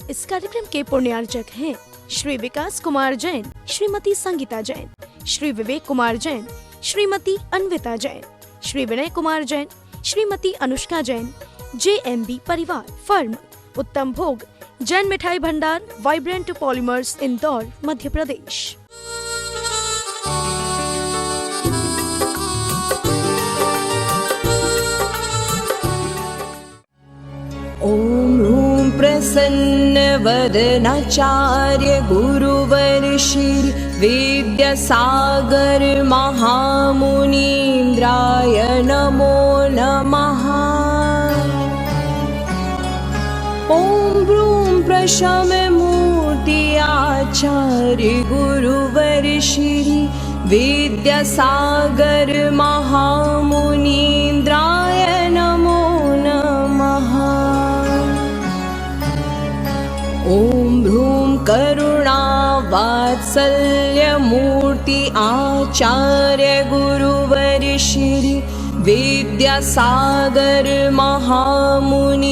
इस कार्यक्रम के पुण्यार्चक हैं श्री विकास कुमार जैन, श्रीमती संगीता जैन, श्री विवेक कुमार जैन, श्रीमती अन्विता जैन, श्री विनय कुमार जैन, श्रीमती अनुष्का जैन, JMB परिवार, फर्म उत्तम भोग, जैन मिठाई भंडार, वाइब्रेंट पॉलीमर्स, इंदौर, मध्य प्रदेश। ओम ह्रूं प्रसन्न वदनाचार्य गुरुवर श्री विद्यासागर महामुनीन्द्राय नमो नमः। ओम ह्रूं प्रशम मूर्ति आचार्य गुरुवर श्री विद्यासागर महामुनीन्द्राय नमो नमः। ओम ह्रूं करुणा वात्सल्य मूर्ति आचार्य गुरुवर श्री विद्यासागर महामुनीन्द्राय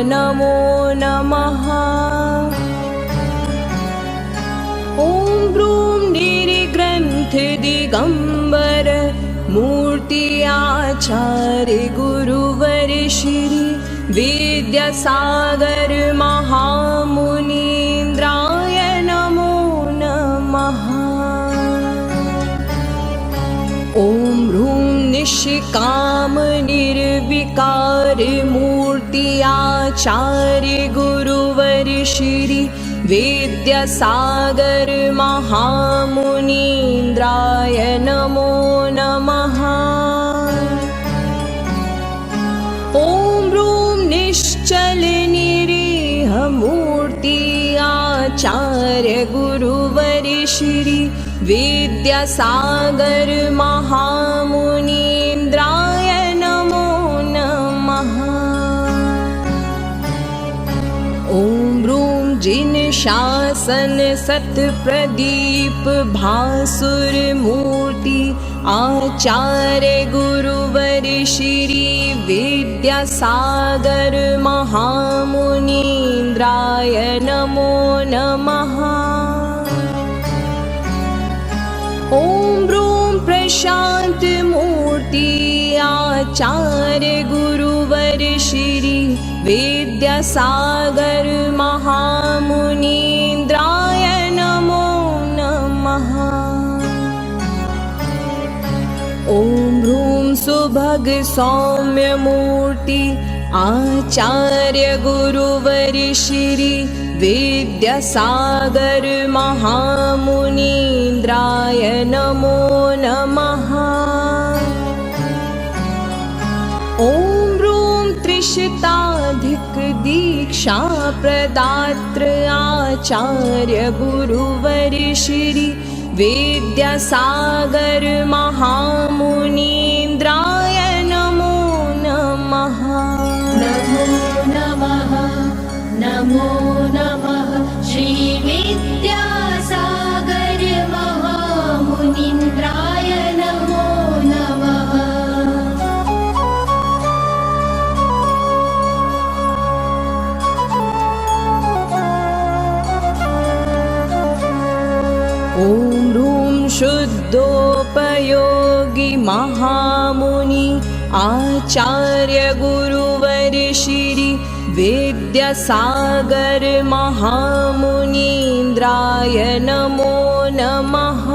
नमो नमः। ओम ह्रूं गिरिग्रंथ दिगंबर मूर्ति आचार्य गुरुवर श्री विद्यासागर महामुनीन्द्राय नमो नमः। ओम ह्रूं निष्काम निर्विकार मूर्ति आचार्य गुरुवर श्री विद्यासागर महामुनीन्द्राय नमो नमः। ओम ह्रूं निश्चल निरीह मूर्ति आचार्य गुरुवर श्री विद्यासागर महामुनीन्द्राय नमो नमः। ओम ह्रूं जिन शासन सत प्रदीप भासुर मूर्ति आचार्य गुरुवर श्री विद्यासागर महामुनीन्द्राय नमो नमः। ओम ह्रूं प्रशांत मूर्ति आचार्य गुरुवर श्री विद्यासागर महामुनीन्द्राय नमो नमः। ओम ह्रूं सुभग सौम्य मूर्ति आचार्य गुरुवर श्री विद्यासागर महामुनीन्द्राय नमो नमः। ओम ह्रूं त्रिशताधिक दीक्षा प्रदात्र आचार्य गुरुवर श्री विद्यासागर महामुनीन्द्राय नमो नमः। नमो नमः, नमो नमः श्री विद्यासागर महामुनीन्द्राय नमो नमः। ओम ह्रूं शुद्धोपयोगी महामुनि आचार्य गुरुवर श्री विद्यासागर महामुनीन्द्राय नमो नमः।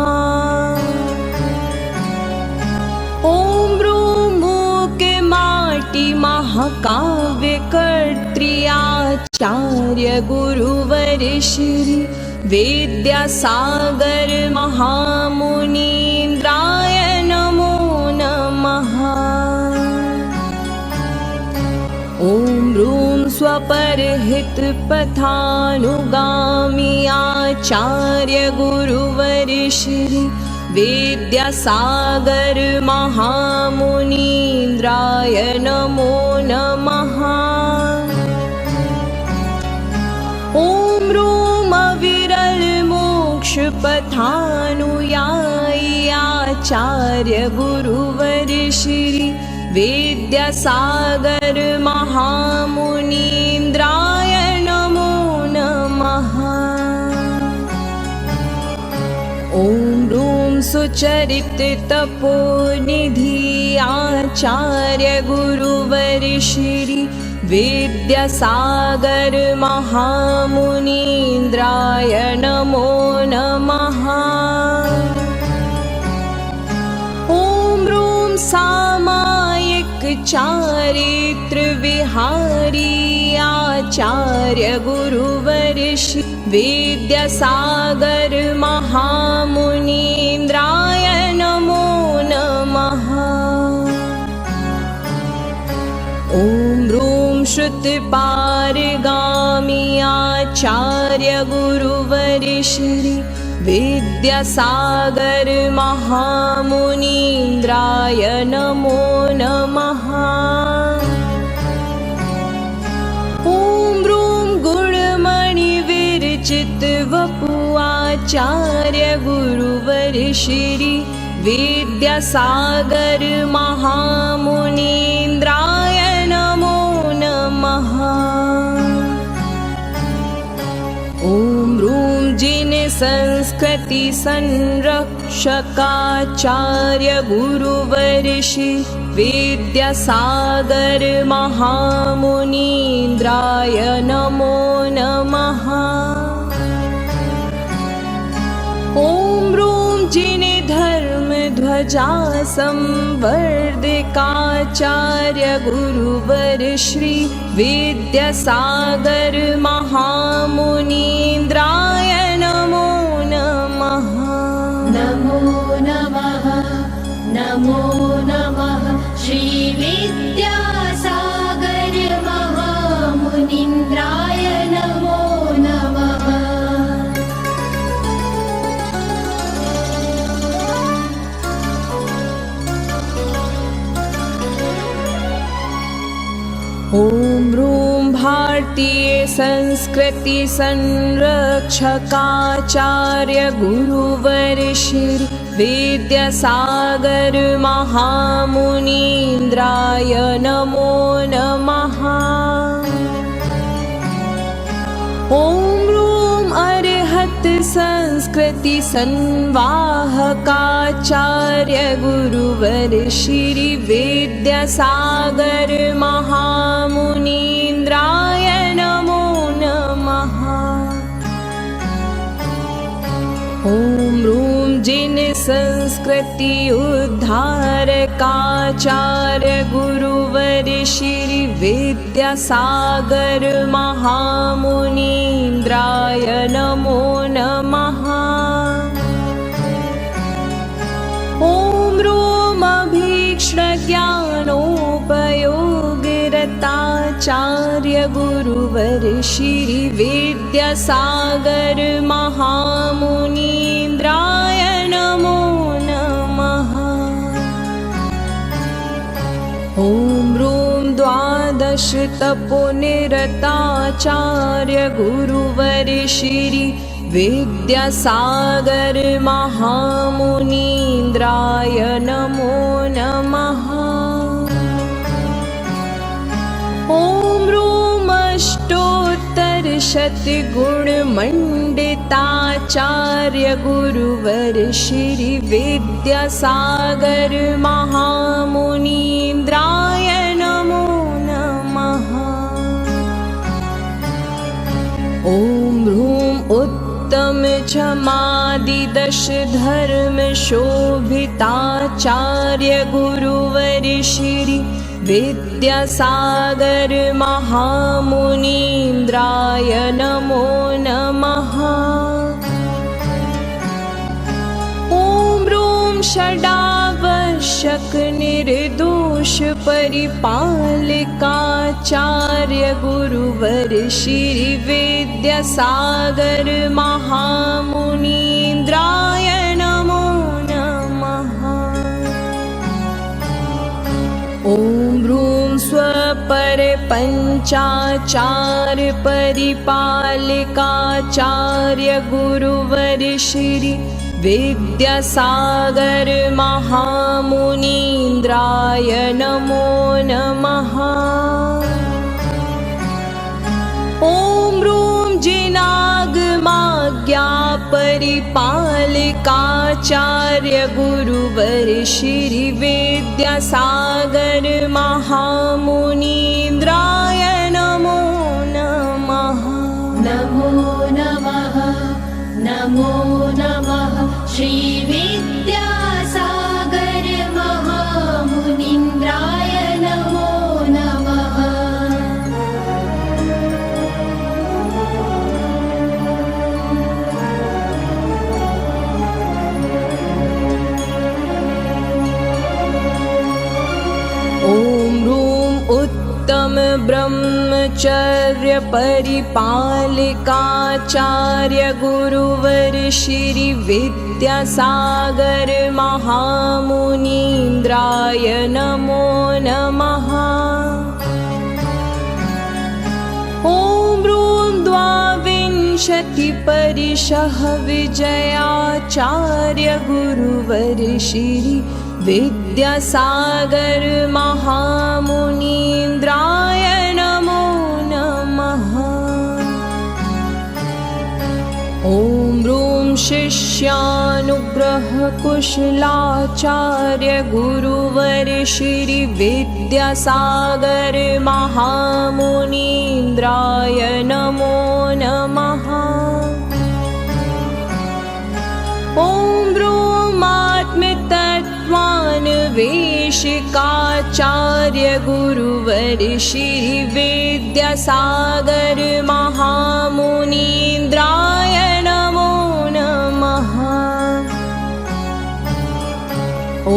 ओम ह्रूं मूक माटी महाकाव्य कर्त्री आचार्य गुरुवर श्री विद्यासागर महामुनीन्द्राय नमो नमः। ओम ह्रूं स्वपरहित पथानुगामी आचार्य गुरुवर श्री विद्यासागर महामुनीन्द्राय नमो नमः। ओम ह्रूं अविरल मोक्ष पथानुयायी आचार्य गुरुवर श्री विद्यासागर महामुनीन्द्राय नमो सुचरित तपोनिधि आचार्य गुरुवर श्री विद्यासागर महामुनीन्द्राय नमो नमः। ॐ ह्रूं सामायिक चारित्र विहारी आचार्य गुरुवर श्री विद्यासागर महामुनीन्द्राय नमो नमः। ॐ ह्रूं श्रुतपारगामी आचार्य गुरुवर श्री विद्यासागर महामुनीन्द्राय नमो नमः। ॐ ह्रूं गुणमणिविरचित वपु आचार्य गुरुवर श्री विद्यासागर महामुनीन्द्राय नमो नमः। ॐ ह्रूं जिन संस्कृति संरक्षकाचार्य गुरुवर श्री विद्यासागर महामुनीन्द्राय नमो नमः। ॐ ह्रूं जिन धर्म ध्वजा संवर्धकाचार्य गुरुवर श्री विद्यासागर महामुनीन्द्राय नमो नमः। नमो नमः नमो नमः श्री विद्यासागर महामुनीन्द्राय नमो नमः। ॐ ह्रूं भारतीय संस्कृति संरक्षकाचार्य गुरुवर श्री विद्यासागर महामुनीन्द्राय नमो नमः। ॐ ह्रूं अरहत संस्कृति संवाहकाचार्य गुरुवर श्री विद्यासागर महामुनीन्द्राय नमो नमः। ॐ ह्रूं जिन संस्कृति उद्धारकाचार्य गुरुवर श्री विद्यासागर महामुनीन्द्राय नमो नमः। ॐ ह्रूं अभीक्ष्णज्ञानोपयोगिरताचार्य गुरुवर श्री विद्यासागर महामुनीन्द्राय नमो नमः। ॐ ह्रूं द्वादश तपोनिरताचार्य गुरुवर श्री विद्यासागर महामुनीन्द्राय नमो नमः। ॐ ह्रूं अष्टोत्तरशतगुणमण्डिताचार्य गुरुवर श्री विद्यासागर महामुनीन्द्राय नमो नमः। ॐ ह्रूं उत्तम क्षमादिदश धर्म शोभिताचार्य गुरुवर श्री विद्यासागर महामुनीन्द्राय नमो नमः। ॐ ह्रूं षडावश्यक निर्दोष परिपालकाचार्य गुरुवर श्री विद्यासागर महामुनीन्द्राय नमो नमः। ॐ ह्रूं स्वपर पंचाचार परिपालकाचार्य गुरुवर श्री विद्यासागर महामुनीन्द्राय नमो नमः। ॐ ह्रूं जिनागमाग प्रज्ञा परिपालिकाचार्य गुरुवर श्री विद्यासागर महामुनीन्द्राय नमो नमः। नमो नमः नमो नमः श्री विद्यासागर महामुनीन्द्राय नमो नमः। ॐ ह्रूं उत्तम ब्रह्मचर्य परिपालिकाचार्य गुरुवर श्री विद्यासागर महामुनीन्द्राय नमो नमः। ॐ ह्रूं द्वाविंशति परिशः विजयाचार्य गुरुवर श्री विद्यासागर महामुनीन्द्राय नमो नमः। ॐ ह्रूं शिष्यानुग्रह कुशलाचार्य गुरुवर श्री विद्यासागर महामुनीन्द्राय नमो नमः। ॐ ह्रूं आत्मतत्त्वान्वेषिकाचार्य गुरुवर श्री विद्यासागर महामुनीन्द्राय नमो नमः। ॐ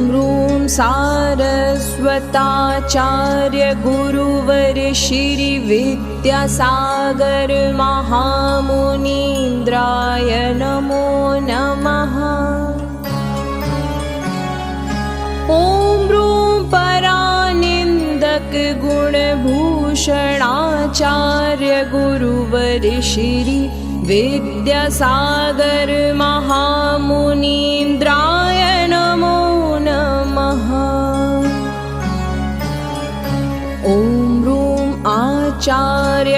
ह्रूं सारस्वताचार्य गुरुवर श्री विद्यासागर महामुनीन्द्राय नमो नमः। ॐ ह्रूं परानिन्दक गुणभूषणाचार्य गुरुवर श्री विद्यासागर महामुनीन्द्राय नमो नमः। ॐ ह्रूं आचार्य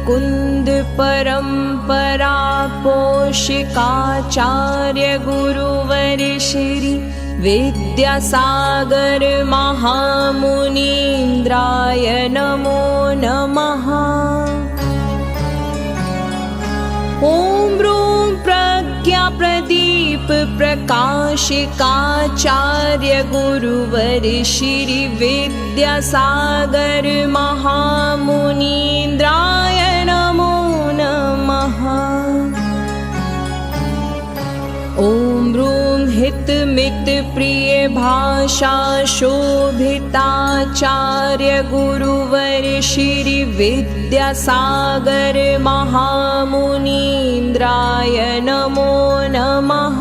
कुन्द परम्परा पोषिकाचार्य गुरुवर श्री विद्यासागर महामुनीन्द्राय नमो नमः। ॐ ह्रूं प्रज्ञा प्रदीप प्रकाशिकाचार्य गुरुवर श्री विद्यासागर महामुनीन्द्राय नमो नमः। ॐ ह्रूं हितमित प्रिय भाषा शोभिताचार्य गुरुवर श्री विद्यासागर महामुनीन्द्राय नमो नमः।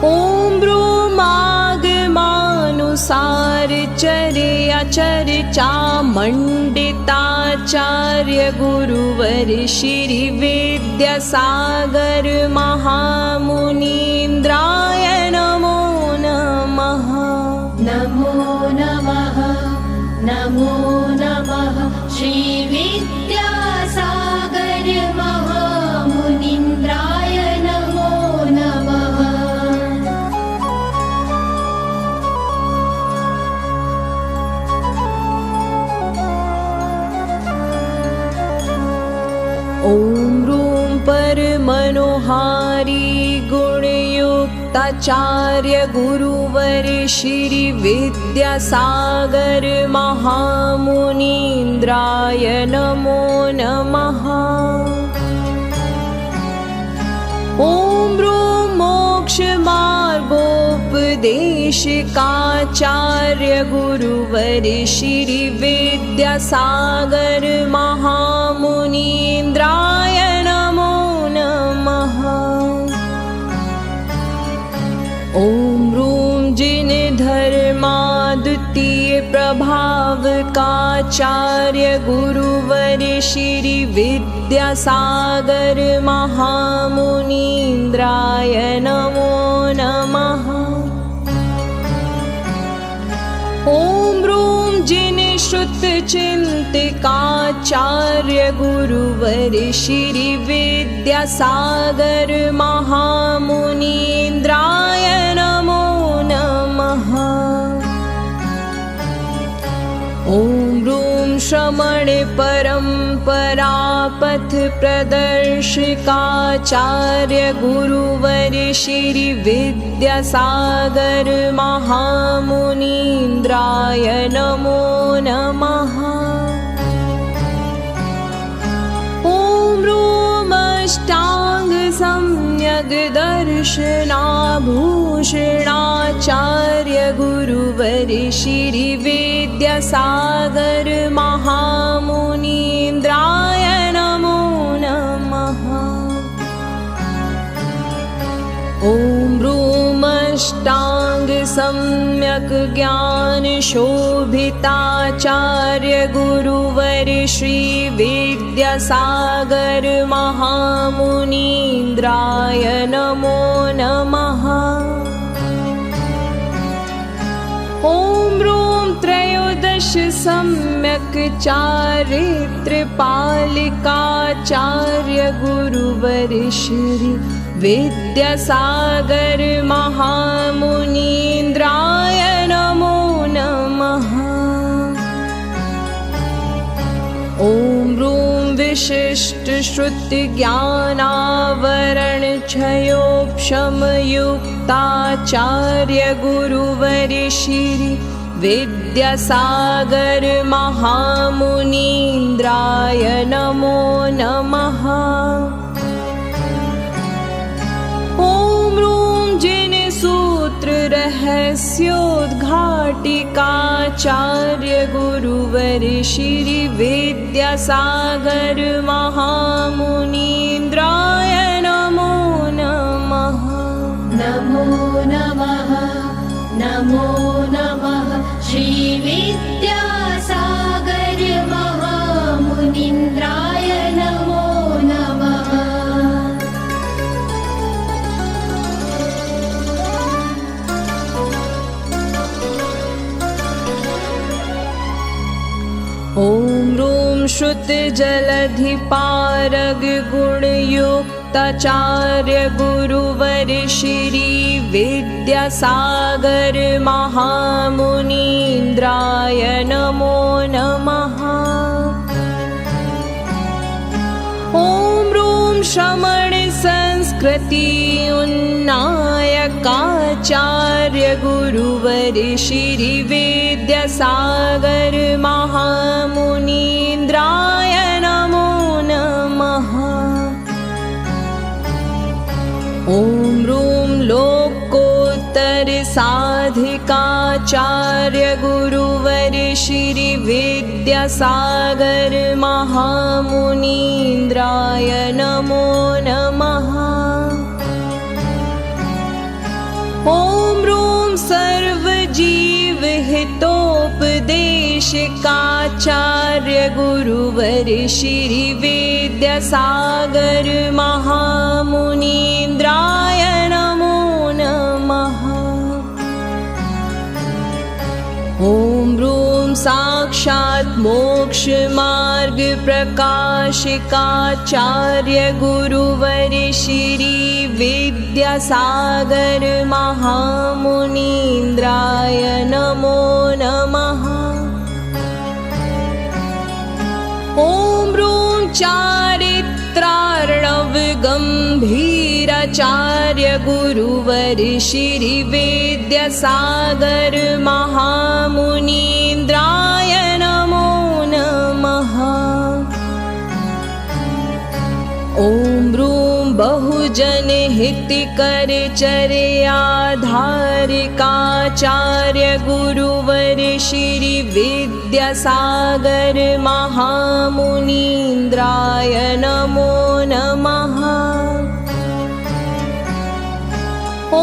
ॐ ह्रूं आगमानुसार चर्या चर्चा मंडिताचार्य गुरुवर श्री विद्यासागर महामुनीन्द्राय नमो नमः। नमो नमः नमो नमः श्री विद्यासागर महामुनीन्द्राय नमो नमः। ॐ ह्रूं परमनोहारी गुणयुक्ताचार्य गुरुवर श्री विद्यासागर महामुनीन्द्राय नमो नमः। ॐ ह्रूं मोक्षमार्गोपदेशिकाचार्य गुरुवर श्री विद्यासागर महामुनीन्द्राय नमो नमः। ॐ ह्रूं जिन धर्माद्वितीय प्रभावकाचार्य गुरुवर श्री विद्यासागर महामुनीन्द्राय नमो नमः। ॐ ह्रूं जिन श्रुतचिन्तिकाचार्य गुरुवर श्री विद्यासागर महामुनीन्द्राय नमो नमः। ॐ ह्रूं श्रमण परम्परापथ प्रदर्शिकाचार्य गुरुवर श्री विद्यासागर महामुनीन्द्राय नमो नमः। ॐ ह्रूं अष्टांग सम्यग् दर्शनाभूषणाचार्य गुरुवर श्री विद्यासागर महामुनीन्द्राय नमो नमः। ॐ ह्रूं अष्टांग सम्यक् ज्ञान शोभिताचार्य गुरुवर श्री विद्यासागर महामुनीन्द्राय नमो नमः। ॐ ह्रूं त्रयोदश सम्यक् चारित्रपालिकाचार्य गुरुवर श्री विद्यासागर महामुनीन्द्राय नमो नमः। ॐ ह्रूं विशिष्ट श्रुति ज्ञानावरण क्षयोक्षमयुक्ताचार्य गुरुवर श्री विद्यासागर महामुनीन्द्राय नमो नमः। ॐ ह्रूं जिन सूत्र रहस्योद्घाटिकाचार्य गुरुवर श्री विद्यासागर महामुनीन्द्राय नमो नमः। नमो नमः नमो नमः श्री विद्यासागर महामुनीन्द्राय नमो नमः। ॐ ह्रूं श्रुतजलधिपारग गुणयुक्ताचार्य गुरुवर श्री विद्यासागर महामुनीन्द्राय नमो नमः। ॐ ह्रूं श्रमण संस्कृति उन्नायकाचार्य गुरुवर श्री विद्यासागर महामुनीन्द्राय नमो नमः। ॐ ह्रूं लोकोत्तर साधिकाचार्य गुरुवर श्री विद्यासागर महामुनीन्द्राय नमो नमः। ॐ ह्रूं सर्वजीवहितोपदेशकाचार्य गुरुवर श्री विद्यासागर महामुनीन्द्राय नमो नमः। ॐ ह्रूं साक्षात् मोक्षमार्ग प्रकाशिकाचार्य गुरुवर श्री विद्यासागर महामुनीन्द्राय नमो नमः। ॐ ह्रूं चारित्रार्णव गम्भीराचार्य गुरुवर श्री विद्यासागर महामुनीन्द्राय नमो नमः। ॐ ह्रूं बहुजन हितकर चर्याधारिकाचार्य गुरुवर श्री विद्यासागर महामुनीन्द्राय नमो नमः। ॐ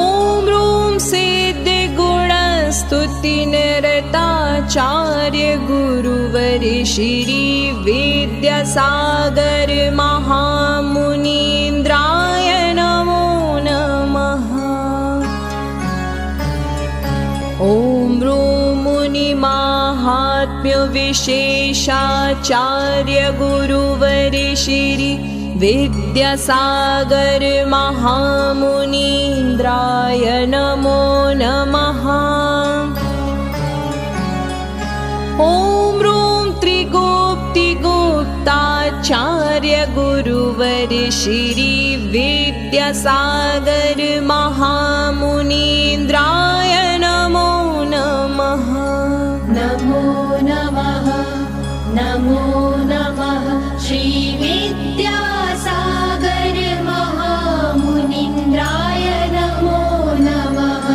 ह्रूं सिद्धगुणस्तुतिनिरताचार्य गुरुवर श्री विद्यासागर महामुनीन्द्राय नमो नमः। ॐ ह्रूं मुनिमहा महात्म्य विशेषाचार्य गुरुवर श्री विद्यासागर महामुनीन्द्राय नमो नमः। ॐ ह्रूं त्रिगुप्तिगुप्ताचार्य गुरुवर श्री विद्यासागर महामुनीन्द्राय नमो नमः। नमो नमः नमो नमः श्री विद्यासागर महामुनीन्द्राय नमो नमः।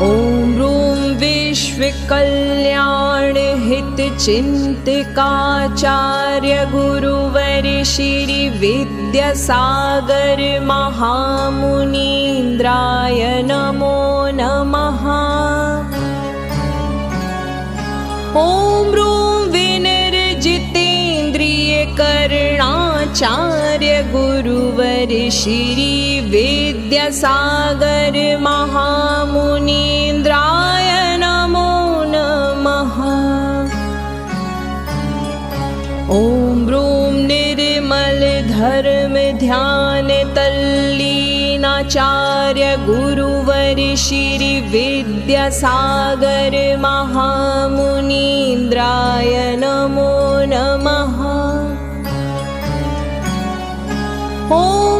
ॐ ह्रूं विश्वकल्याण हित चिंतकाचार्य गुरुवर श्री विद्यासागर महामुनीन्द्राय नमो नमः। ॐ ह्रूं विनिर्जितेन्द्रिय कर्णाचार्य गुरुवर श्री विद्यासागर महामुनीन्द्राय नमो नमः। ॐ ह्रूं निर्मल धर्म ध्यान तल्लीनाचार्य गुरुवर श्री विद्यासागर महामुनीन्द्राय नमो नमः। ॐ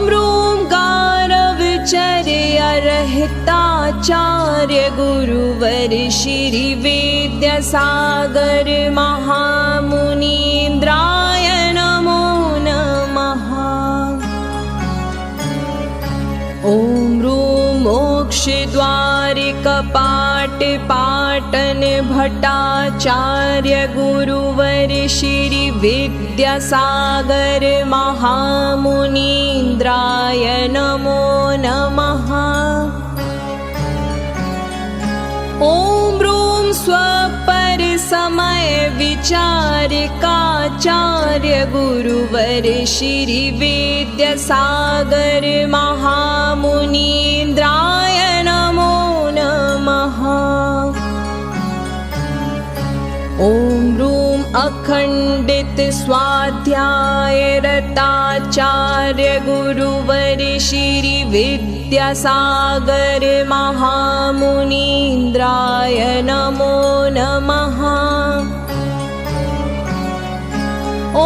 ह्रूं गारवचर्यरहिताचार्य गुरुवर श्री विद्यासागर महामुनीन्द्राय नमो नमः। ॐ ह्रूं मोक्षद्वारिकपाटपाटन भट्टाचार्य गुरुवर श्री विद्यासागर महामुनीन्द्राय नमो नमः। ॐ ह्रूं स्वपर समय विचारकाचार्य गुरुवर श्री विद्यासागर महामुनीन्द्राय नमो नमः। ॐ ह्रूं अखण्डित स्वाध्याय रताचार्य गुरुवर श्री विद्यासागर महामुनीन्द्राय नमो नमः। ॐ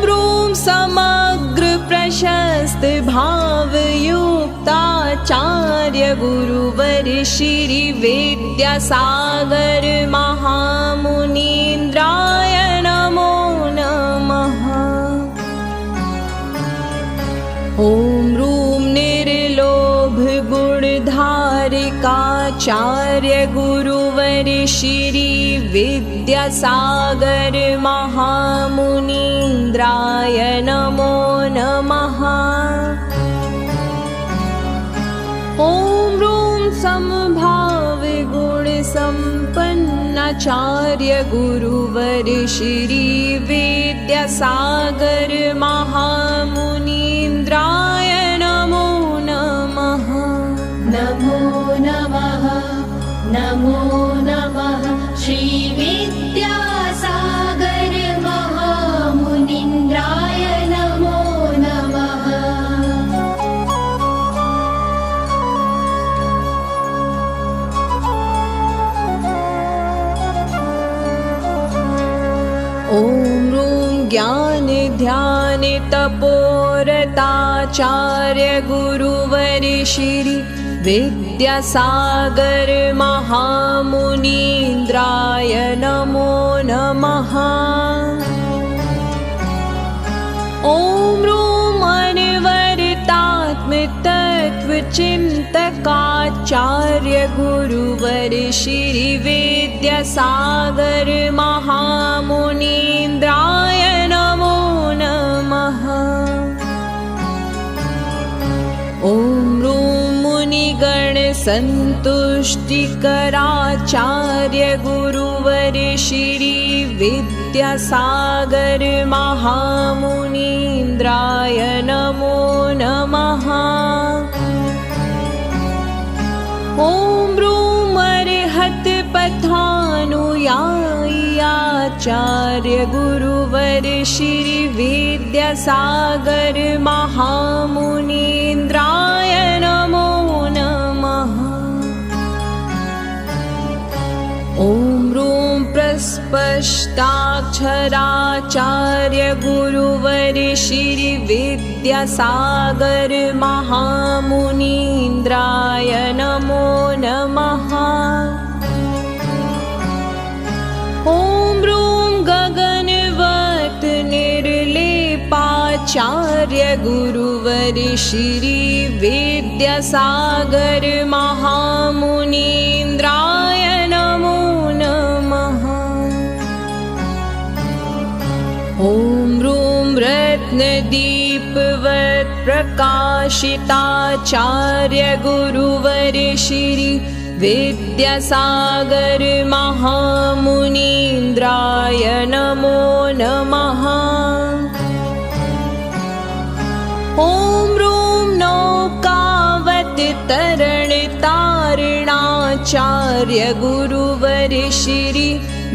ह्रूं समग्र प्रशस्त भावयुक्ताचार्य गुरुवर श्री विद्यासागर महामुनीन्द्राय नमो नमः। ॐ ह्रूं निर्लोभ गुणधारिकाचार्य गुरुवर श्री विद्यासागर महामुनीन्द्राय नमो नमः। ॐ ह्रूं समभाव गुण संपन्नाचार्य गुरुवर श्री विद्यासागर महामुनीन्द्राय नमो नमः। नमो नमः नमो नमः श्री विद्यासागर महामुनीन्द्राय नमो नमः। ॐ ह्रूं ज्ञान ध्यान तपोरताचार्य गुरुवर श्री विद्यासागर महामुनीन्द्राय नमो नमः। ॐ ह्रूं अनवरतात्मतत्त्वचिन्तकाचार्य गुरुवर श्री विद्यासागर महामुनीन्द्राय नमो नमः। ॐ ह्रूं मुनिगण सन्तुष्टिकराचार्य गुरुवर श्री विद्यासागर महामुनीन्द्राय नमो नमः। ॐ ह्रूं अर्हत पथानुयायी आचार्य गुरुवर श्री विद्यासागर महामुनीन्द्राय नमो नमः। ॐ ह्रूं प्रस्पष्टाक्षराचार्य गुरुवर श्री विद्यासागर महामुनीन्द्राय नमो नमः। ॐ ह्रूं गगनवत् निर्लेपाचार्य गुरुवर श्री विद्यासागर महामुनीन्द्राय नमो नमः। ॐ ह्रूं रत्नदीपवत् प्रकाशिताचार्य गुरुवर श्री विद्यासागर महामुनीन्द्राय नमो नमः। ॐ ह्रूं नौकावत् तरणतारणाचार्य गुरुवर श्री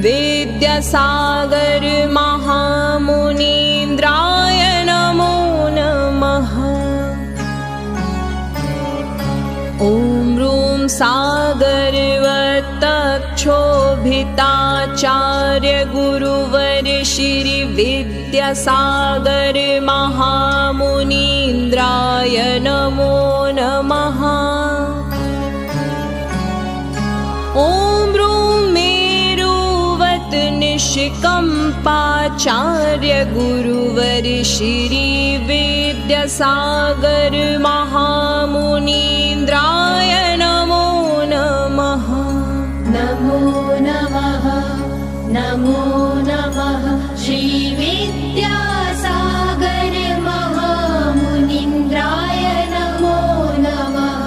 विद्यासागर महामुनीन्द्राय नमो नमः। ॐ ह्रूं सागरवत्तक्षोभिताचार्य गुरुवर श्री विद्यासागर महामुनीन्द्राय नमो नमः। ॐ ह्रूं मेरुवत् निष्कम्पाचार्य गुरुवर श्री विद्यासागर महामुनीन्द्राय नमो नमः। नमो नमः नमो नमः श्रीविद्यासागर महामुनीन्द्राय नमो नमः।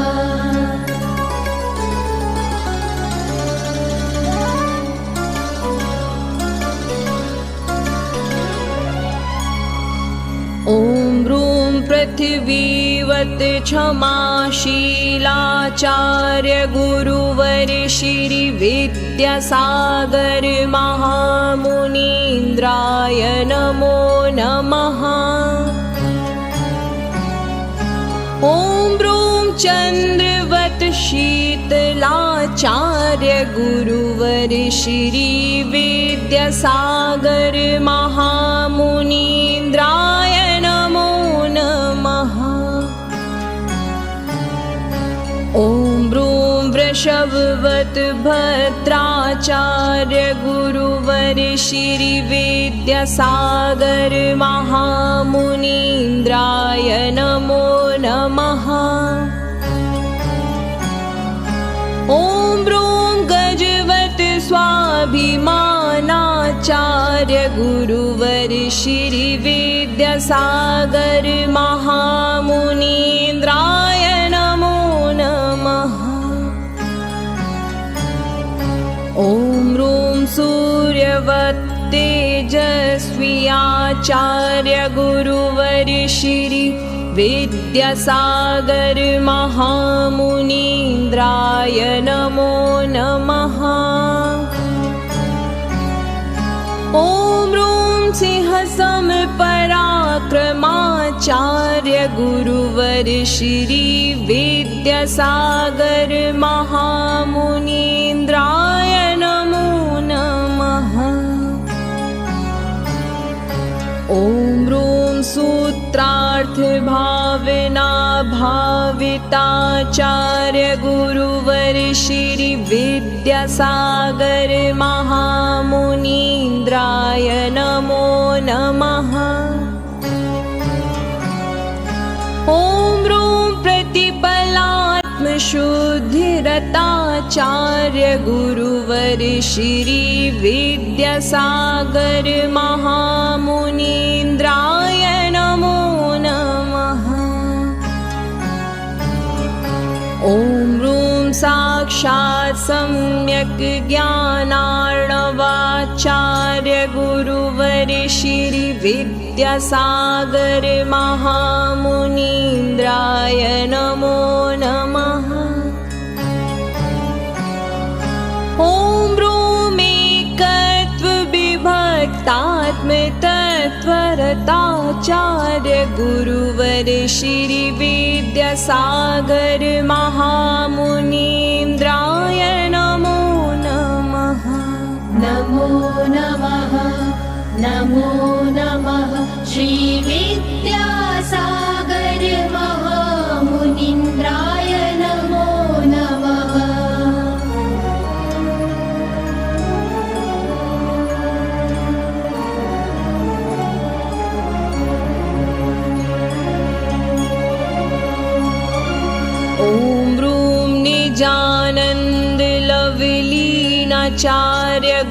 ॐ ह्रूं पृथिवीवत् क्षमाशीलाचार्य गुरुवर श्री विद्यासागर महामुनीन्द्राय नमो नमः। ॐ ह्रूं चन्द्रवत् शीतलाचार्य गुरुवर श्री विद्यासागर महामुनीन्द्राय नमो नमः। ॐ ह्रूं वृषभवत् भद्राचार्य गुरुवर श्री विद्यासागर महामुनीन्द्राय नमो नमः। ॐ ह्रूं गजवत् स्वाभिमानाचार्य गुरुवर श्री विद्यासागर महामुनीन्द्राय नमो नमः। ॐ ह्रूं सूर्यवत् तेजस्वी आचार्य गुरुवर श्री विद्यासागर महामुनीन्द्राय नमो नमः। ॐ ह्रूं सिंहसम पराक्रमाचार्य गुरुवर श्री विद्यासागर महामुनीन्द्राय नमो नमः। ॐ ह्रूं सूत्रार्थ भावना भाविताचार्य गुरुवर श्री विद्यासागर महामुनीन्द्राय नमो नमः। ॐ ह्रूं प्रतिपलात्मशुद्धिरताचार्य गुरुवर श्री विद्यासागर महामुनीन्द्राय नमो नमः। ॐ ह्रूं साक्षात् सम्यक् ज्ञानार्णवाचार्य गुरुवर श्री विद्यासागर महामुनीन्द्राय नमो नमः। ॐ ब्रूमेकत्वविभक्तात्मतत्त्वरताचार्य गुरुवर श्री विद्यासागर महामुनीन्द्राय नमो नमः। नमो नमः नमो नमः श्री विद्यासागर महामुनीन्द्राय नमो नमः। ॐ ब्रूं निजानन्द लवलीनाचार्य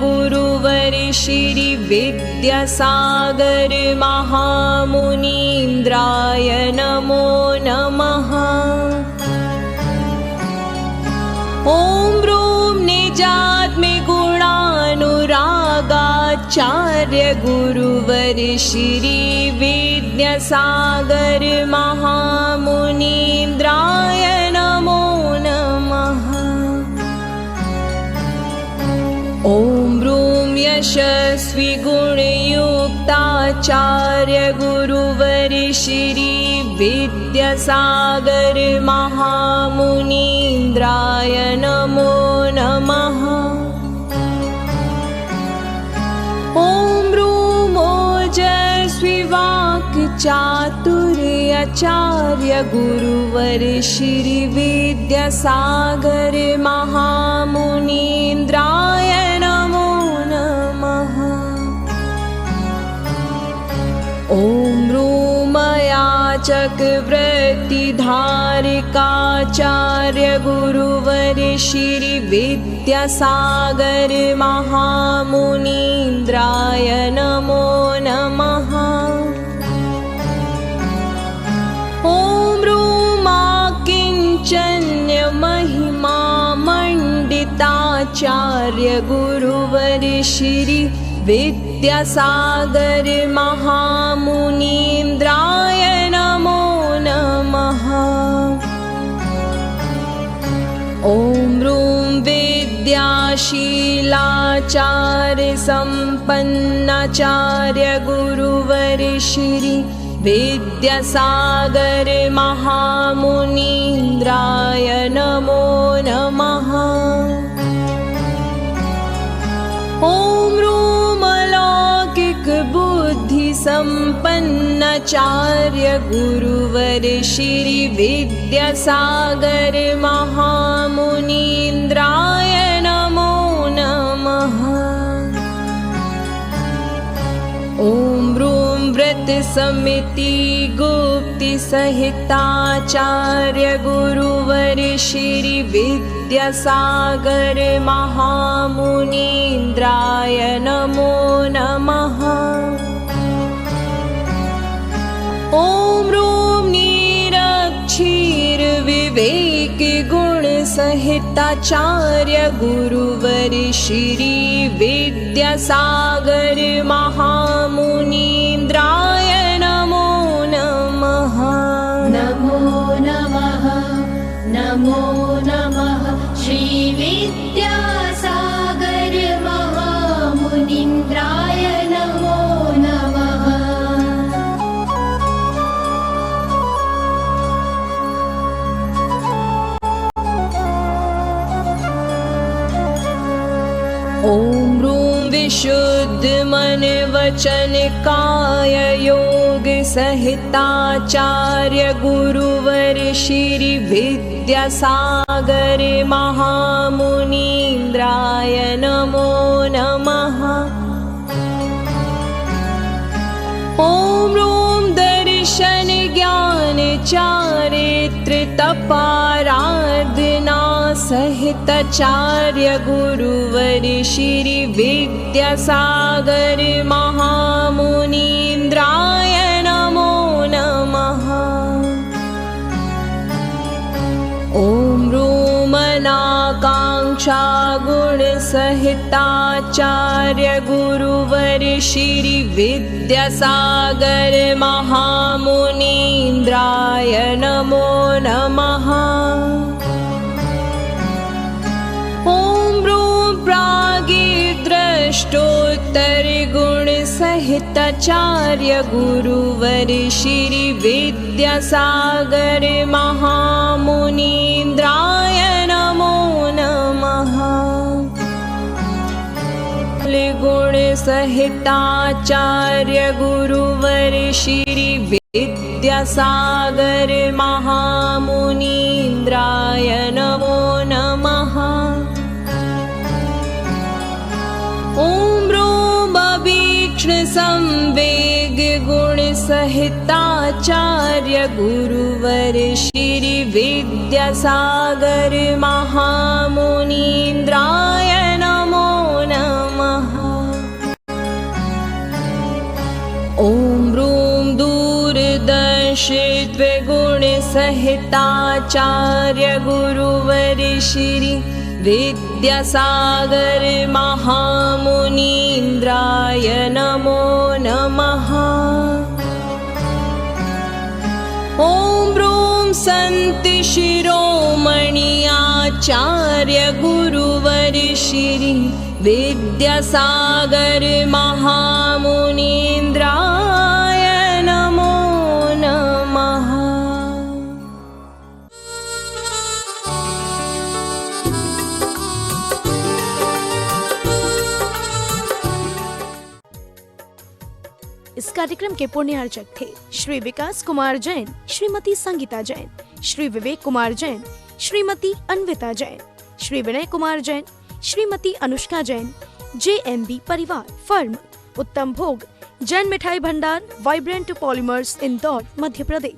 गुरुवर श्री विद्यासागर महामुनीन्द्राय नमो नमः। ॐ ब्रूं निजात्मगुणानुरागाचार्य गुरुवर श्री विद्यासागर महामुनीन्द्राय नमो नमः। ॐ ब्रूं यशस्वी गुणयुक्ताचार्य गुरुवर श्री विद्यासागर महामुनीन्द्राय नमो नमः। ॐ ब्रूं ओजस्वी वाक्चातुर्याचार्य गुरुवर श्री विद्यासागर महामुनीन्द्राय नमो नमः। ॐ ब्रूमयाचकवृत्तिधारकाचार्य गुरुवर श्री विद्यासागर महामुनीन्द्राय नमो नमः। ॐ ब्रूमाकिञ्चन्य महिमा मण्डिताचार्य गुरुवर श्री विद्यासागर महामुनीन्द्राय नमो नमः। ॐ ब्रूं विद्याशीलाचार्य सम्पन्नाचार्य गुरुवर श्री विद्यासागर महामुनीन्द्राय नमो नमः। ॐ बुद्धिसम्पन्नाचार्य गुरुवर श्री विद्यासागर महामुनीन्द्राय नमो नमः। ॐ ब्रूं व्रतसमिति गुप्तिसहिताचार्य गुरुवर श्री विद्यासागर महामुनीन्द्राय नमो नमः। ॐ ब्रूं निरक्षीरविवेक गुणसहिताचार्य गुरुवर श्री विद्यासागर महामुनीन्द्राय नमो नमः। नमो नमः नमो नमः श्री विद्यासागर महामुनीन्द्राय नमो नमः। ॐ ब्रूं विशुद्ध मन वचन काय योग सहिताचार्य गुरुवर श्री विद्यासागर महामुनीन्द्राय नमो नमः। ॐ ब्रूं दर्शन ज्ञान चारित्र तपाराधना सहिताचार्य गुरुवर श्री विद्यासागर महामुनीन्द्राय नमो नमः। ॐ ब्रूमनाका वाञ्छा गुण सहिताचार्य गुरुवर श्री विद्यासागर महामुनीन्द्राय नमो नमः। ॐ ब्रूं प्रागिद्रष्टोत्तर गुण सहिताचार्य गुरुवर श्री विद्यासागर महामुनीन्द्राय नमो नमः। गुण सहिताचार्य गुरुवर श्री विद्यासागर महामुनीन्द्राय नमो नमः। ॐ ब्रूं संवेग गुण सहिताचार्य गुरुवर श्री विद्यासागर महामुनीन्द्राय नमो नमः। ॐ ब्रूं दूरदर्शित्व गुण सहिताचार्य गुरुवर श्री विद्यासागर महामुनीन्द्राय नमो नमः। ॐ ब्रूं सन्त शिरोमणि आचार्य गुरुवर श्री विद्यासागर महामुनीन्द्राय नमो नमः। इस कार्यक्रम के पुण्यार्चक थे श्री विकास कुमार जैन, श्रीमती संगीता जैन, श्री विवेक कुमार जैन, श्रीमती अन्विता जैन, श्री विनय कुमार जैन, श्रीमती अनुष्का जैन, JMB परिवार, फर्म उत्तम भोग, जैन मिठाई भंडार, वाइब्रेंट पॉलीमर्स, इंदौर, मध्य प्रदेश।